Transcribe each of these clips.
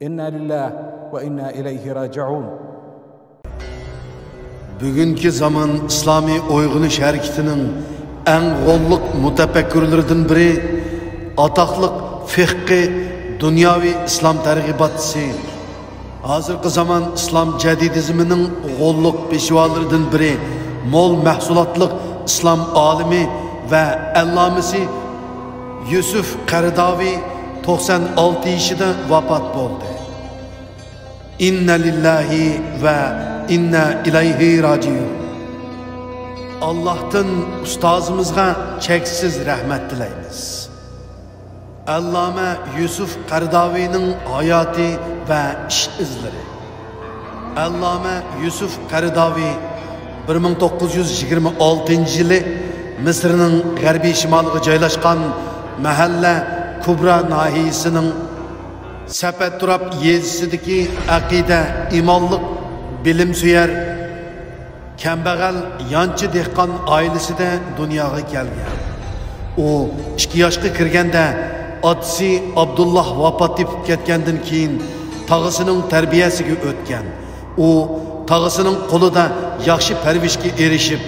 İnna lillahi ve inna ileyhi raciun. Bugünkü zaman İslami uyg'unish hareketinin en g'olliq mutafakkirlaridan biri ataqliq fiqhi dunyoviy islom targ'ibotchisi. Hozirgi zaman islom jadidizmining g'olliq peshvolaridan biri mo'l mahsulotliq islom olimi va allomasi Yusuf Qaradaviy 96 yaşında vafot bo'ldi. İnna lillahi ve inna ileyhi raciun. Allah'tan ustozimizga cheksiz rahmat tilaymiz. Allama Yusuf Qaradaviyning hayoti va ish izlari. Allama Yusuf Qaradaviy 1926 yili Misrning g'arbiy shimoliga joylashgan mahalla Kubra nahiyəsinin Səpəturab yezisidiki aqida, imanlıq, bilim süyer, kambag'al yanchi dehqon oilasida dunyoga kelgan. U 2 yoshga kirganda otasi Abdullah vafot etib ketgandan keyin tog'asining tarbiyasiga o'tgan. U tog'asining qo'lida yaxshi parvishga erishib,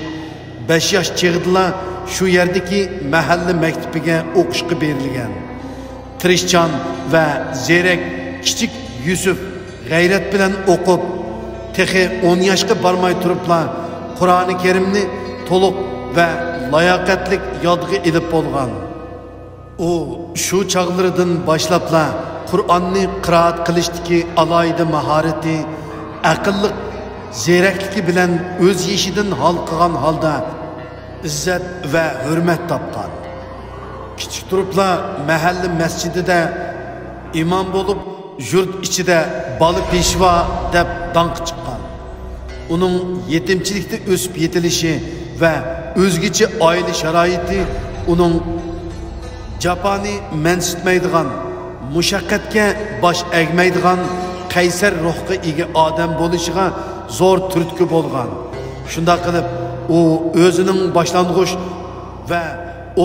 5 yosh chig'idila shu yerdagi mahalla maktabiga o'qishga berilgan. Tirishchan ve zerek kichik Yusuf g'ayrat bilan o'qib, texi 10 yoshga barmay turibla Qur'oni Karimni to'liq ve layoqatlik yodga ilib bo'lgan. U shu chog'laridan boshlabla Qur'onni qiroat qilishdagi alayda mahorati, aqlliq zerakligi bilan o'z yeshidan hal qilgan holda izzat ve hurmat topgan. Kichik turibla mahalle masjidida imom bo'lib, yurt ichida bola peshvo deb danq chiqqan. Uning yetimchilikda o'sib yetilishi va o'zgacha oila sharoiti uning japoni mansitmaydigan, mushaqqatga bosh egmaydigan qaysar ruhga ega odam bo'lishiga zo'r turtki bo'lgan. Shunda qilib u o'zining boshlang'ich va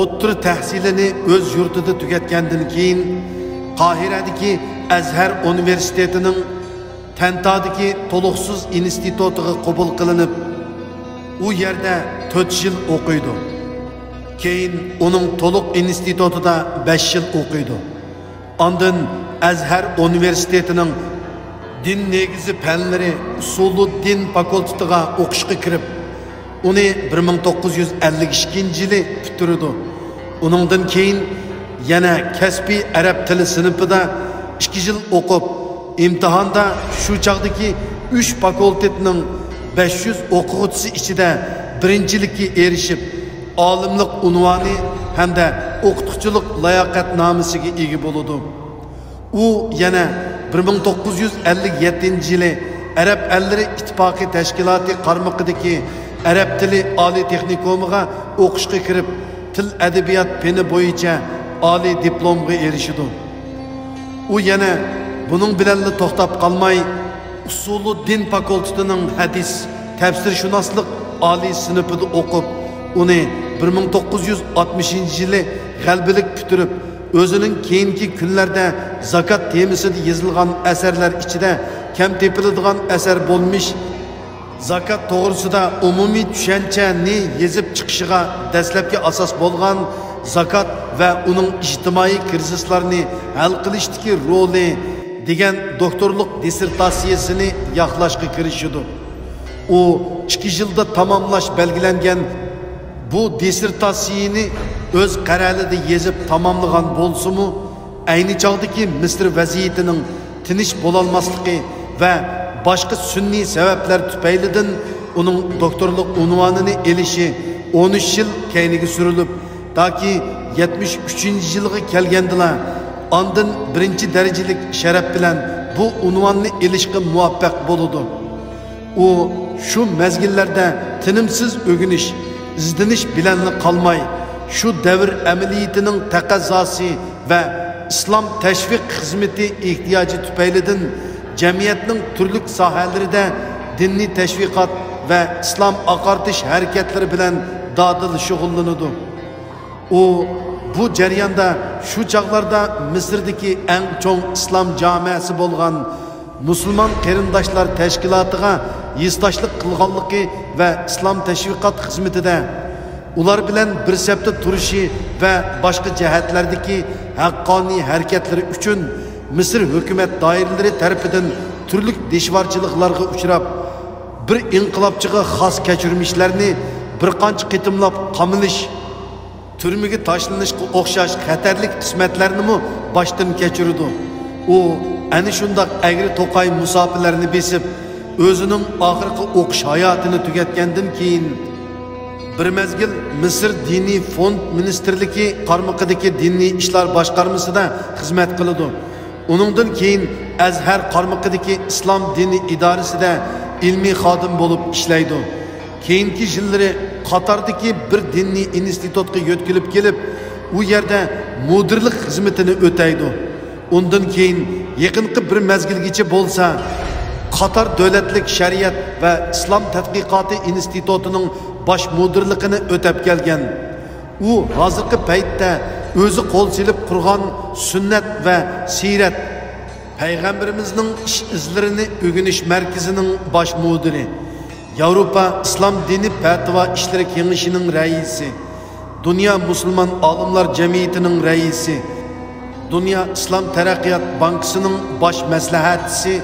o'ttir tahsilini o'z yurtida tugatgandan keyin Qohiradagi Azhar universitetining Tantadagi to'liqsiz institutiga qabul qilinib, u yerda 4 yil o'qiydi. Keyin uning to'liq institutida 5 yil o'qiydi. Ondan Azhar universitetining din negizi fanlari Usuluddin fakultetiga o'qishga kirib, uni 1952 yili bitirdi. Uningdan keyin yana kasbiy arab tili sinfida 2 yil o'qib, imtihonda shu chaqdagi 3 fakultetning 500 o'quvchisi ichida birinchilikka erishib, olimlik unvoni hamda o'qituvchilik layoqatnomasiga ega bo'ldi. U yana 1957 yili Arab Allari ittifoqi tashkiloti qarmoqidagi Arab tili oliy texnikumiga o'qishga kirib, til adabiyot fani bo'yicha oliy diplomga erishdi. U yana buning bilan to'xtab qolmay, Usuluddin fakultetining hadis, tafsirshunoslik oliy sinfida o'qib, uni 1960 yili g'albilik bitirib, o'zining keyingi kunlarda zakot temasida yozilgan asarlar ichida kam tepiladigan asar bo'lmish Zakat to'g'risida umumiy tushunchani yezib chiqishiga dastlabki asos bo'lgan zakat va uning ijtimoiy krizislarni hal qilishdagi roli degan doktorlik dissertatsiyasini yaxlashga kirishdi. U 2 yilda tamomlash belgilangan bu dissertatsiyani o'z qarorida yezib tamomlagan bo'lsa-mu, ayni chog'dagi Misr vaziyatining tinch bo'lolmasligi va başka sünni sebepler tüpeylidən onun doktorluk unvanını elişi 13 yıl keyniga sürülüp, ta ki 73. yılga kelgendila, andın 1. derecelik şeref bilen bu unvanını elişke muvaffaq boludu. O şu mezgillerde tinimsiz ögünüş, izdiniş bilenli kalmay, şu devir ameliyatının taqazzası ve İslam teşvik hizmeti ihtiyacı tüpeylidən cemiyetinin türlük sahalarida dinni teşvikat ve İslam akartış hareketleri bilen dadıl şug'ullanadi. O bu jarayonda shu chaqlarda Misrdagi eng cho'ng islom jamiyasi bo'lgan Musulmon qarindoshlar tashkilotiga yezdoshlik qilganligi va islom tashviqot xizmatida ular bilan bir safda turishi va boshqa jihatlardagi haqqoniy harakatlari uchun Misr hukumat doiralari tarafidan turli deshvorchiliklarga uchrab, bir inqilobchiga xos kechirmishlarni bir qancha qitimlab qamilish, turmaga tashlanishga o'xshash xatarlik qismatlarni boshdan kechirdi. U ana shundoq agri to'qay musofirlarni besib, o'zining oxirgi o'qish hayotini tugatgandan keyin bir mezgil Misr diniy fond ministrligi qarmog'idagi diniy ishlar boshqarmasida xizmat qiladi. Uningdan keyin Azhar qarmog'idagi islom dini idorasida ilmiy xodim bo'lib ishlaydi. Keyingi yillari Qatardagi bir diniy institutga yo'tkilib kelib, u yerda mudirlik xizmatini o'taydi. Undan keyin yaqinqi bir mezgilgacha bo'lsa, Qatar davlatlik shariat va islom tadqiqoti institutining bosh mudirligini o'tab kelgan. U hozirgi paytda o'zi qo'l silib qurgan sunnat va sirat payg'ambarimizning ish izlarini o'rganish markazining bosh mudiri, Yevropa islom dini fatvo ishlari kengashining raisi, Dunyo musulmon olimlar jamiyatining raisi, Dunyo islom taraqqiyot bankasining bosh maslahatchisi,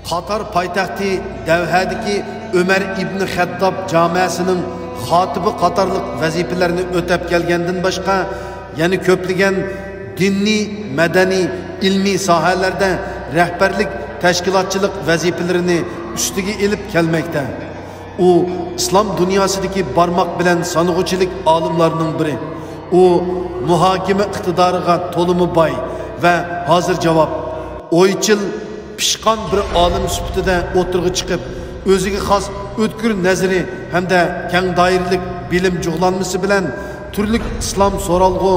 Qatar poytaxti Davhadagi Ömer ibn Xattob jamiyasining xotibi qatorliq vazifalarni o'tab kelgandan boshqa yana ko'plagan diniy, madaniy, ilmiy sohalarda rahbarlik, tashkilotchilik vazifalarini ustiga ilib kelmoqda. U islom dunyosidagi barmoq bilan sanog'uchilik olimlarining biri. U muhokama iqtidoriga to'limi boy va hozir javob, o'ychil, pishqon bir olim sifatida o'tirg'i chiqib, o'ziga xos o'tkir nazari hamda keng doiralik bilim jug'lanmasi bilan turli islom so'ralg'u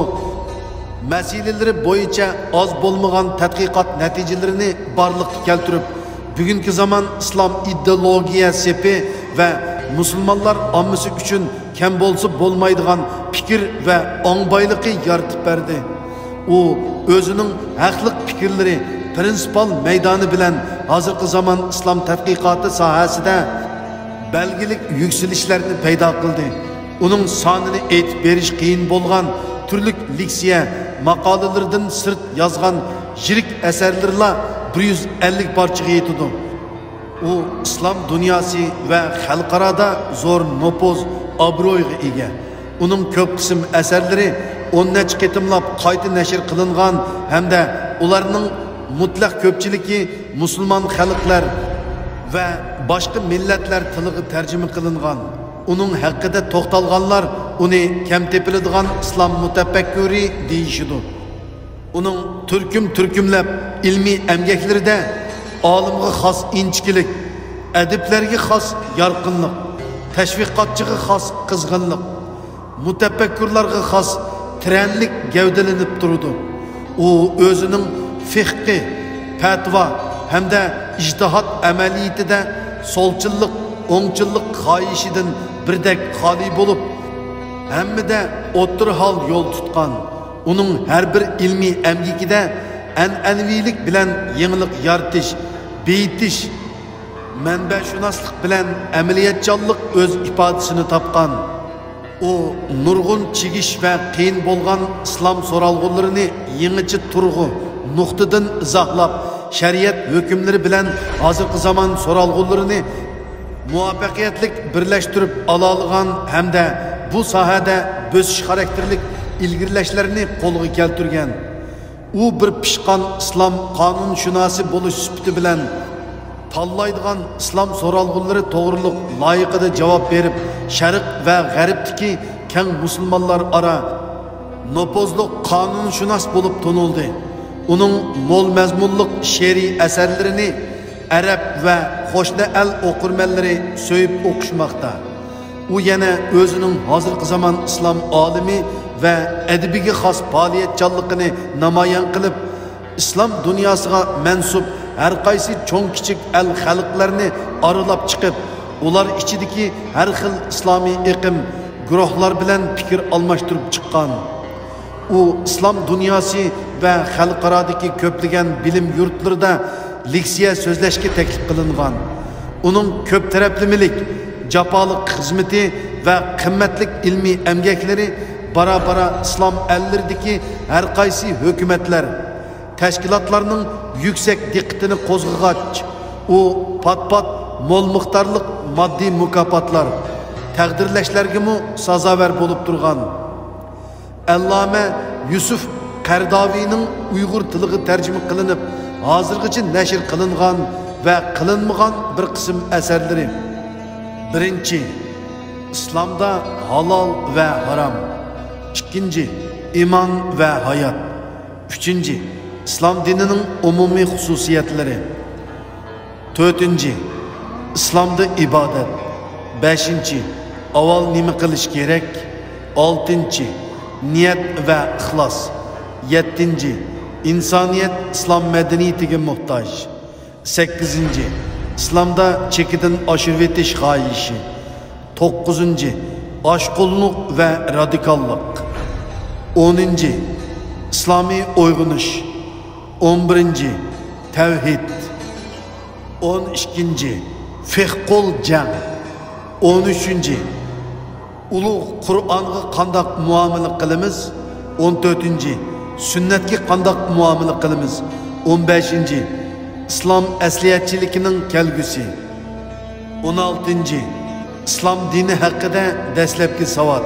masalalari bo'yicha oz bo'lmagan tadqiqot natijalarini barliqqa keltirib, bugungi zamon islom ideologiyasi va musulmonlar ommasi uchun kam bo'lsa bo'lmaydigan fikr va ongboyligi yaratib berdi. U o'zining haqliq fikrlari, prinsipal maydoni bilan hozirgi zamon islom tadqiqoti sohasida belgilik yukselishlarni paydo qildi. Uning sonini aytib berish qiyin bo'lgan turli leksiya maqolalardan sirt yozgan yirik asarlarla 150 parchaga yetadi. U islom dunyosi va xalqaroda zo'r nopoz obro'yga ega. Uning ko'p qism asarlari 10 necha qitimlab qayta nashr qilingan hamda ularning mutlaq ko'pchiligi musulmon xalqlar va boshqa millatlar tiliga tarjima qilingan. Uning haqida to'xtalganlar uni kam tepiladigan islom mutafakkiri deyishidi. Uning turkumlab ilmiy emgaklarida olimga xos inchkilik, adiblarga xos yorqinlik, tashviqotchiga xos qizg'inlik, mutafakkirlarga xos tiranlik gavdalanib turdi. U o'zining fiqhi, fatvo hamda ijtihod amaliyatida solchillik, o'ngchillik xohishidan birdek xoli bo'lib, hammada o'tir hol yo'l tutgan. Uning har bir ilmiy amgikida an'anaviylik bilan yangilik yaratish, beyitish, manbashunoslik bilan amaliyatchanlik o'z ifodasini topgan. U nurg'un chigish va qiyin bo'lgan islom so'ralg'ularini yangicha turg'u nuqtadan izohlab, shariat hukmlari bilan hozirgi zamon so'ralg'ularini muvaffaqiyatli birlashtirib ololgan hamda bu sohada bo'sish xarakterlik ilgirlashlarni qo'lga keltirgan. U bir pishqon islom qonunshunosi bo'lish sifati bilan tanlaydigan islom so'ralg'ulari to'g'riliq loyiqida javob berib, sharq va g'arbdagi keng musulmonlar aro nopozliq qonunshunos bo'lib tonildi. Uning mo'l mazmunliq she'riy asarlarini arab va qo'shni el o'qirmanlari so'yib o'qishmoqda. U yana o'zining hozirgi zamon islom olimi va adabiga xos faoliyatchanligini namoyon qilib, islom dunyosiga mansub har qaysi cho'ng kichik el xalqlarni aralab chiqib, ular ichidagi har xil islomiy iqim guruhlar bilan fikr almashtirib chiqqan. u islom dunyosi va xalqarodagi ko'plagan bilim yurtlarida leksiya so'zlashga taklif qilingan. Uning ko'p taraflimilik, jafoliq xizmati va qimmatli ilmiy emgaklari bara-bara islom elleridagi har qaysi hukumatlar, tashkilotlarning yuksak diqqatini qo'zg'agach, u pat-pat mo'l miqdorli moddiy mukofotlar, taqdirlashlarga sazovor bo'lib turgan. Allama Yusuf Qardavining Uyg'ur tiliga tarjima qilinib, hozirgacha nashr qilingan va qilinmagan bir qism asarlari. Birinchi, islomda halol va harom. Ikkinchi, iymon va hayot. Uchinchi, islom dinining umumiy xususiyatlari. To'rtinchi, islomda ibodat. Beshinchi, avval nima qilish kerak? Oltinchi, niyat va ixlos. Yettinchi, insoniyat islom madaniyatiga muhtoj. Sakkizinchi, islomda chekidan oshirib etish xohishi. To'qqizinchi, oshqulluq va radikallik. 10. İslami uyg'unish. 11. Tavhid. 12. Fiqhul jang. 13. Ulug' Qur'onga qandoq muomala qilamiz? 14. Sunnatga qandoq muomala qilamiz? 15. İslam asliyatchiligining kelgusi. 16. İslam dini haqida dastlabki savod.